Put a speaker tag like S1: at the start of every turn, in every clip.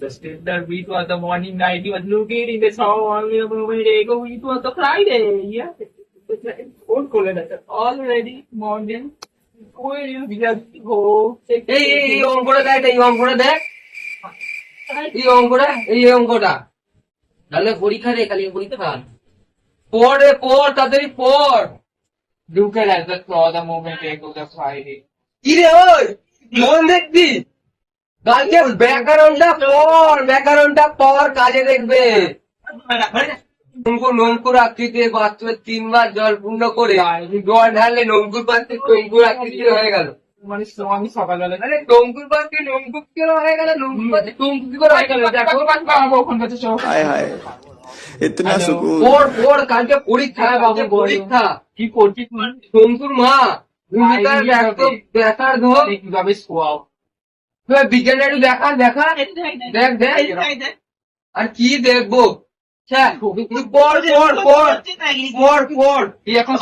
S1: The standard week was the morning night. He was looking in the shower. It was the Friday. Yeah. Already morning. Where you just go?
S2: এই অঙ্কটা দেখ, এই অঙ্কটা দেখ, এই অঙ্কটা তাহলে পরীক্ষা রে, খালি পরীক্ষা পড়, তাড়াতাড়ি পড়।
S1: Look at the saw the moment they go the Friday.
S2: কি রে ওই মন দেখবি, কালকে ব্যাকরণটা পড়, কাজে দেখবে। নঙ্কুর আকৃতির বাথরুমে 3 বার জল পূর্ণ করে জল ঢাললে নঙ্কুর পাত্রে টঙ্কুর আকৃতির হয়ে গেল।
S1: মানে আমি সকালবেলা
S2: আরে টঙ্কুর পাত্রে নঙ্কুর কি করে হয়ে গেল, নঙ্কুর পাত্রে টঙ্কুর কি করে হয়ে গেল দেখো।
S1: ওখান কাছে সব
S3: हाय हाय इतना सुकून।
S2: পড়, কালকে পরীক্ষা, বাবু পরীক্ষা।
S1: কি করছিস
S2: টঙ্কুর মা ভূমিকার ব্যাসার্ধ
S1: কিভাবে শোয়াও
S2: বিজ্ঞানের একটু দেখা দেখ। আর কি দেখবো, পড়।
S1: এখন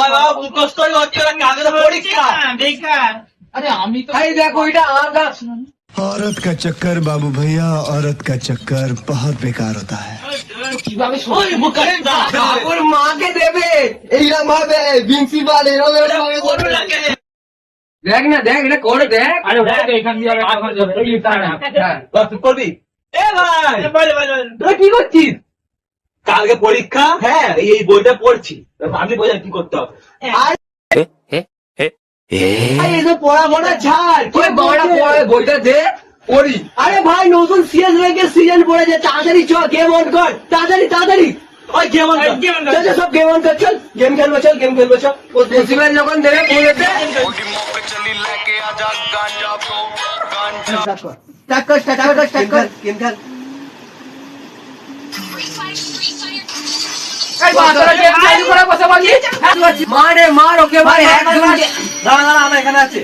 S1: আরে আমি তো
S2: এই দেখো এটা আঁকা।
S3: औरत का चक्कर बाबू भैया, औरत का चक्कर बहुत बेकार होता है।
S1: কিভাবে
S2: ওর মাকে দেবে এইরকম ভাবে প্রিন্সিপাল এরকম দেখ না, দেখ এটা করে দেখ।
S1: আরে এখান দিয়ে
S4: করবি
S2: তুই কি করছিস?
S4: কালকে পরীক্ষা, হ্যাঁ এই বইটা পড়ছি, আমি বই কি করতে হবে।
S2: পড়া ছাড়, বইটা দে পড়ি।
S5: আরে ভাই নতুন সিএস র্যাঙ্কের সিজন পড়েছে, তাড়াতাড়ি চল গেম অন কর, তাড়াতাড়ি
S4: ওই গেম অন কর।
S5: চল সব গেম অন কর, চল গেম খেলবো চল।
S2: প্রিন্সিপাল যখন দেবে বলেছে
S5: স্টার্ট কর গেম খেল।
S2: মার ওকে ভাই,
S4: দাঁড়া আমার এখানে আছে।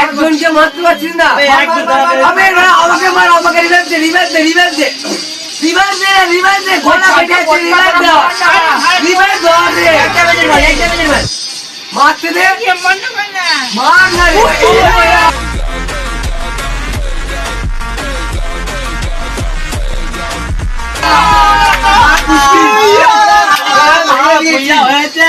S2: একজনকে মারতে পারছিস না। আমাকে মার, আমাকে রিভাইভ দে গলা কেটে রিভাইভ দে, মারতে দে, মার না রে।
S4: হয়েছে